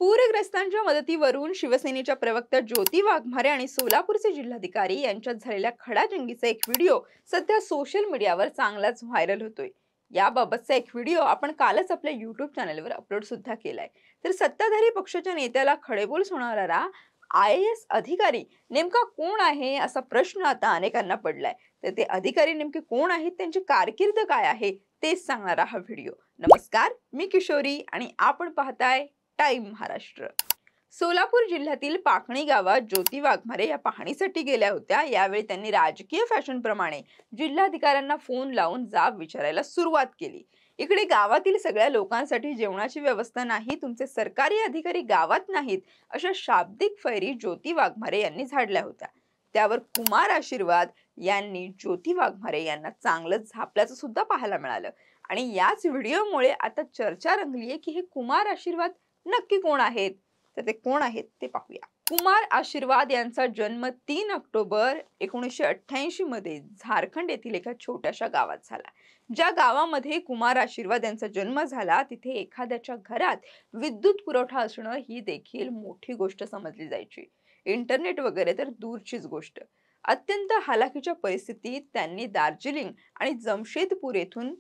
पूरग्रस्तांच्या मदतीवरून शिवसेनेच्या प्रवक्त्या ज्योती वाघमारे आणि सोलापूरचे जिल्हाधिकारी यांच्यात झालेल्या खडाजंगीचा एक व्हिडिओ सध्या सोशल मीडियावर चांगलाच व्हायरल होतोय। याबाबतचा एक व्हिडिओ आपण कालच आपल्या YouTube चॅनलवर अपलोड सुद्धा केलाय। तर सत्ताधारी पक्षाच्या नेत्याला खडेबोल सुनावणारा IAS अधिकारी नेमका कोण आहे असा प्रश्न आता अनेकांना पडलाय। तर ते अधिकारी नेमके कोण आहेत, त्यांची कारकीर्द काय आहे, तेच सांगणारा हा व्हिडिओ। नमस्कार, मी किशोरी आणि आपण पाहताय टाइम महाराष्ट्र। सोलापूर जिल्ह्यातील पाकणी गावात ज्योती वाघमारे या पाहणीसाठी गेल्या होत्या। यावेळी त्यांनी राजकीय फॅशन प्रमाणे जिल्हाधिकाऱ्यांना फोन लावून जाब विचारायला सुरुवात केली। इकडे गावातील सगळ्या लोकांसाठी जेवणाची व्यवस्था नाही, तुमचे सरकारी अधिकारी गावात नाहीत, अशा शाब्दिक फैरी ज्योती वाघमारे यांनी झाडल्या होत्या। त्यावर कुमार आशीर्वाद यांनी ज्योती वाघमारे यांना चांगलंच झापल्याचं सुद्धा पाहायला मिळालं। आणि याच व्हिडिओमुळे आता चर्चा रंगली आहे की हे कुमार आशीर्वाद नक्की कोण आहेत। तर ते कोण आहेत ते पाहूया। कुमार आशीर्वाद यांचा जन्म 3 ऑक्टोबर 1988 मध्ये झारखंड येथील एका छोट्याशा गावात झाला। ज्या गावामध्ये कुमार आशीर्वाद यांचा जन्म झाला तिथे एखाद्याच्या घरात विद्युत पुरवठा असणं ही देखील मोठी गोष्ट समजली जायची। इंटरनेट वगैरे तर दूरचीच गोष्ट। अत्यंत हालाकीच्या परिस्थितीत त्यांनी दार्जिलिंग आणि जमशेदपूर येथून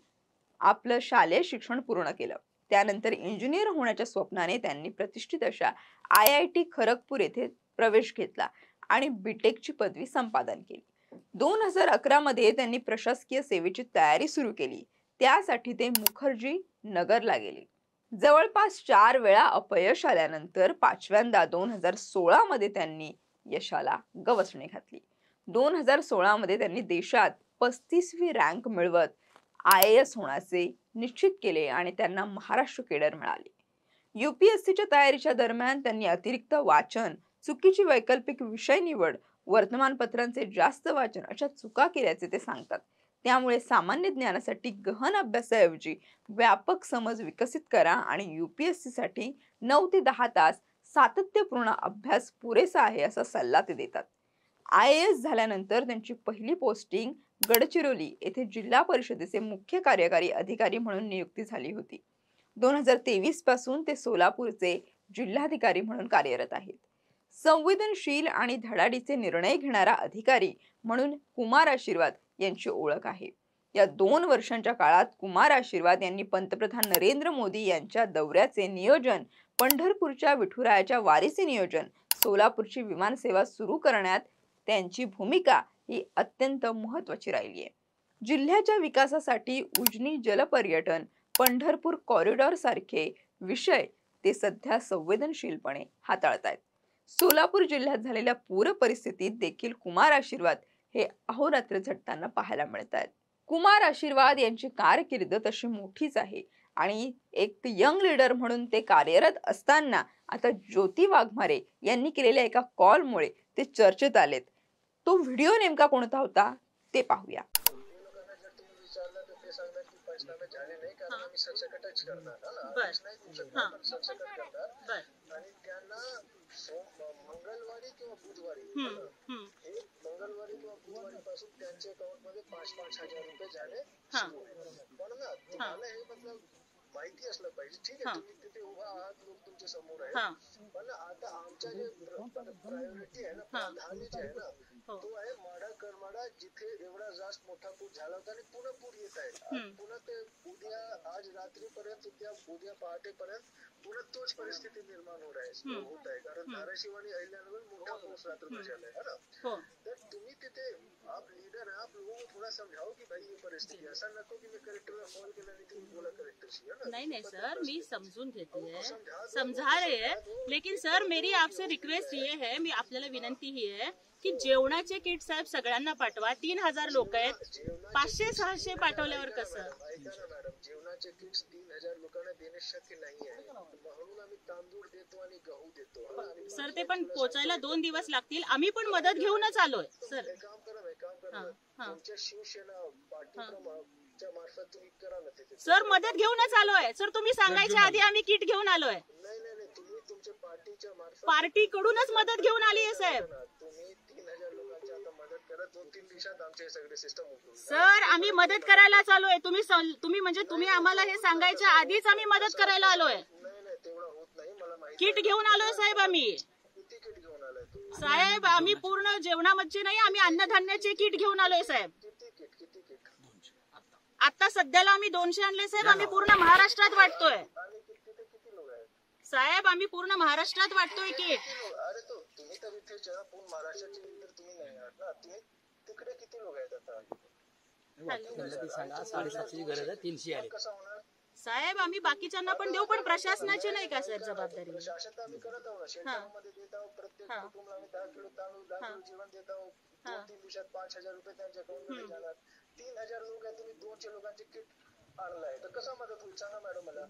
आपलं शालेय शिक्षण पूर्ण केलं। त्यानंतर इंजिनियर होण्याच्या स्वप्नाने त्यांनी प्रतिष्ठित अशा IIT खरगपूर येथे प्रवेश घेतला आणि बीटेकची पदवी संपादन केली। 2011 मध्ये त्यांनी प्रशासकीय सेवेची तयारी सुरू केली। त्यासाठी ते मुखर्जी नगरला गेले। जवळपास 4 वेळा अपयश आल्यानंतर पाचव्यांदा 2016 मध्ये त्यांनी यशाला गवसणी घातली। 2016 मध्ये त्यांनी देशात 35वी रँक मिळवत IAS होण्याचे निश्चित केले आणि त्यांना महाराष्ट्र केडर मिळाली। UPSCच्या तयारीच्या दरम्यान त्यांनी अतिरिक्त वाचन, चुकीची वैकल्पिक विषय निवड, वर्तमानपत्रांचे जास्त वाचन अशा चुका केल्याचे ते सांगतात। त्यामुळे सामान्य ज्ञानासाठी गहन अभ्यासाऐवजी व्यापक समज विकसित करा आणि UPSC साठी 9 ते 10 तास सातत्यपूर्ण अभ्यास पुरेसा आहे असा सल्ला ते देतात। IAS झाल्यानंतर त्यांची पहिली पोस्टिंग गडचिरोली येथे जिल्हा परिषदेचे मुख्य कार्यकारी अधिकारी म्हणून नियुक्ती झाली होती। 2023 पासून ते सोलापूरचे जिल्हाधिकारी म्हणून कार्यरत आहेत। संवेदनशील आणि धडाडीचे निर्णय घेणारा अधिकारी म्हणून कुमार आशीर्वाद यांची ओळख आहे। या 2 वर्षांच्या काळात कुमार आशीर्वाद यांनी पंतप्रधान नरेंद्र मोदी यांच्या दौऱ्याचे नियोजन, पंढरपूरच्या विठुरायाच्या वारीचे नियोजन, सोलापूरची विमानसेवा सुरू करण्यात त्यांची भूमिका ही अत्यंत महत्त्वाची राहिली आहे। जिल्ह्याच्या विकासासाठी उजनी जलपर्यटन, पंढरपूर कॉरिडॉर सारखे विषय ते सध्या संवेदनशीलपणे हाताळतायत। सोलापूर जिल्ह्यात झालेल्या पूर परिस्थितीत देखील कुमार आशीर्वाद हे अहोरात्र झटताना पाहायला मिळतात। कुमार आशीर्वाद यांची कारकीर्द तशी मोठीच आहे आणि एक यंग लीडर म्हणून ते कार्यरत असताना आता ज्योती वाघमारे यांनी केलेल्या एका कॉलमुळे ते चर्चेत आलेत। तो व्हिडिओ नेमका कोणता होता ते पाहूया। मंगळवारी किंवा बुधवारी पासून त्यांच्या अकाउंट मध्ये 5-5 हजार रुपये जाणे सुरू आहे। पण ना तुम्हाला हे मतलब माहिती असलं पाहिजे। ठीक आहे, तुम्ही तिथे उभा आहात, लोक तुमच्या समोर आहे, पण आता आमच्या जे प्रायोरिटी आहे ना, प्राधान्य जे आहे ना, तो आहे माडा करमाडा, जिथे एवढा जास्त मोठा पूर झाला होता आणि पुन्हा पूर येत आहे। पुन्हा ते उद्या, आज रात्रीपर्यंत, उद्या पहाटेपर्यंत पुन्हा तोच परिस्थिती निर्माण होत आहे, कारण धाराशिव आणि अहिल्यानगर मोठा पाऊस रात्रभर झालाय है ना। तर तुम्ही तिथे, आप लीडर है, आप लोगों को थोड़ा समझाओ कि भाई ये परिस्थिती, ऐसा नको की मी कलेक्टरला कॉल केला आणि तुम्ही बोला कलेक्टरशी, है ना। नहीं सर, मी समझून घेती है, समझा रहे हैं, लेकिन सर मेरी आपसे रिक्वेस्ट ये है, मी आपल्याला विनंती ही आहे की जेवणाचे किट साहेब सगळ्यांना पाठवा। 3000 लोक आहेत, 500-600 पाठवल्यावर कसं? ऐका ना मॅडम, जेवणाचे किट्स 3000 लोकांना देणे शक्य नाही आहे, म्हणून आम्ही तांदूळ देतो आणि गहू देतो। सर ते पण पोचायला 2 दिवस लागतील, आम्ही पण मदत घेऊनच आलोय। सर काम करा, तुमच्या शिवसेना पार्टीच्या मार्फत तुम्ही करा ना तिथे। सर मदत घेऊनच आलोय सर, तुम्ही सांगायच्या आधी आम्ही किट घेऊन आलोय। नाही, तुम्ही तुमच्या पार्टीच्या मार्फत, पार्टी कडूनच मदत घेऊन आली आहे साहेब। तुम्ही 3000 लोकांची आता मदत करा, 2-3 दिवसात आमचे सगळे सिस्टम उघडून। सर आम्ही मदत करायला आलोय, तुम्ही म्हणजे तुम्ही आम्हाला हे सांगायच्या आधीच आम्ही मदत करायला आलोय। नाही, तेवढा होत नाही, मला किट घेऊन आलोय साहेब आम्ही. किती किट घेऊन आलाय तू? साहेब आम्ही पूर्ण जेवणामध्ये नाही, आम्ही अन्नधान्याचे किट घेऊन आलोय साहेब. किती किट? आता सध्याला आम्ही 200 आणले साहेब. आम्ही पूर्ण महाराष्ट्रात वाटतोय आणि तिथे किती लोक आहेत साहेब. आम्ही पूर्ण महाराष्ट्रात वाटतोय किट. अरे तो तुम्ही तर इथे पूर्ण महाराष्ट्राचे तर तुम्ही नाही आहात ना. तुम्ही तिकडे किती लोक आहेत आता? सांगा 750ची गरज आहे, 300 आले. कसं होणार साहेब आम्ही बाकीच्यांना पण देऊ, पण प्रशासनाची नाही का साहेब जबाबदारी? प्रशासन तर आम्ही करत आहोत. शेतामध्ये देत आहोत. प्रत्येक कुटुंबाला आम्ही 10 किलो तांदूळ 10 किलो जेवण देत आहोत. 2-3 दिवसात 5,000 रुपये त्यांच्या अकाउंटमध्ये जाणार. 3,000 लोक आहेत, तुम्ही 200 लोकांचे किट आणलाय तर कसं मदत होईल सांगा मॅडम मला.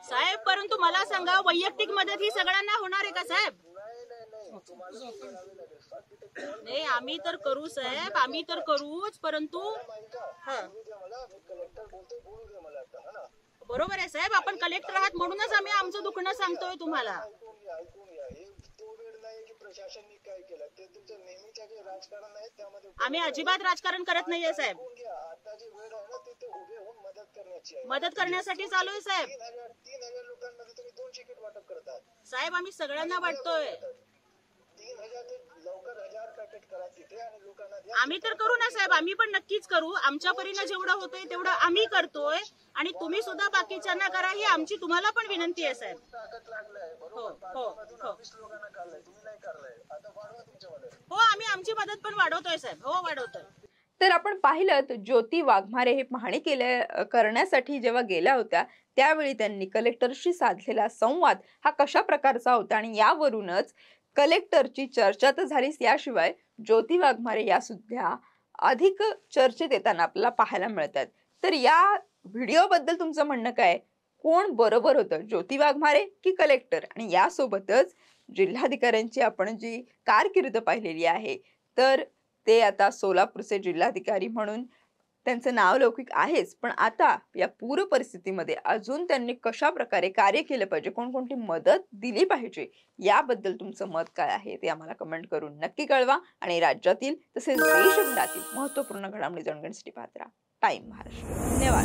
साहेब परंतु मला सांगा, वैयक्तिक मदत ही सगळ्यांना होणार आहे का साहेब? नाही तुम्हाला करावे लागेल. नाही आम्ही तर करू साहेब, आम्ही तर करूच, परंतु बोलू द्या मला. मी कलेक्टर बोलतोय, बोलू द्या मला आता. हा ना, बरोबर आहे साहेब. आपण कलेक्टर आहात म्हणूनच आम्ही आमचं दुखणं सांगतोय तुम्हाला. ऐकून घ्या. हे तो वेळ नाही की प्रशासनाने काय केलं. ते तुमचं नेहमीचं जे राजकारण आहे त्यामध्ये आम्ही अजिबात राजकारण करत नाहीये साहेब. ऐकून घ्या. आता जी वेळ आहे ना तिथे उभे होऊन मदत करण्याची आहे. मदत करण्यासाठी चालू आहे साहेब. 3,000 लोकांमध्ये तुम्ही 200 किट वाटप करतात साहेब आम्ही सगळ्यांना वाटतोय. 3,000 ते लवकर 1,000 पॅकेट करा तिथे आणि लोकांना द्या. आम्ही तर करू ना साहेब, आम्ही पण नक्कीच करू. आमच्या परीनं जेवढं होतंय तेवढं आम्ही करतोय आणि तुम्ही सुद्धा बाकीच्यांना करा ही आमची तुम्हाला पण विनंती आहे साहेब. ताकद लागलाय हो बरोबर. हो 20 लोकांना काढलाय, तुम्ही नाही काढलाय. आता वाढवा तुमच्या मदत. हो आम्ही आमची मदत पण वाढवतोय साहेब. हो वाढवतोय. तर आपण पाहिलं तर ज्योती वाघमारे हे पाहणी करण्यासाठी जेव्हा गेल्या होत्या त्यावेळी त्यांनी कलेक्टरशी साधलेला संवाद हा कशा प्रकारचा होता आणि यावरूनच कलेक्टरची चर्चा तर झालीच, याशिवाय ज्योती वाघमारे या सुद्धा अधिक चर्चेत येताना आपल्याला पाहायला मिळतात. तर या व्हिडिओ बद्दल तुमचं म्हणणं काय? कोण बरोबर होतं, ज्योती वाघमारे की कलेक्टर? आणि यासोबतच जिल्हाधिकाऱ्यांची आपण जी कारकीर्द पाहिलेली आहे तर ते आता सोलापूरचे जिल्हाधिकारी म्हणून त्यांचं नाव लौकिक आहेच, पण आता या पूर परिस्थितीमध्ये अजून त्यांनी कशा प्रकारे कार्य केलं पाहिजे, कोणकोणती मदत दिली पाहिजे, याबद्दल तुमचं मत काय आहे ते आम्हाला कमेंट करून नक्की कळवा. आणि राज्यातील तसेच देशभरातील महत्त्वपूर्ण घडामोडी जाणून घेण्यासाठी पाहत राहा टाइम महाराष्ट्र. धन्यवाद.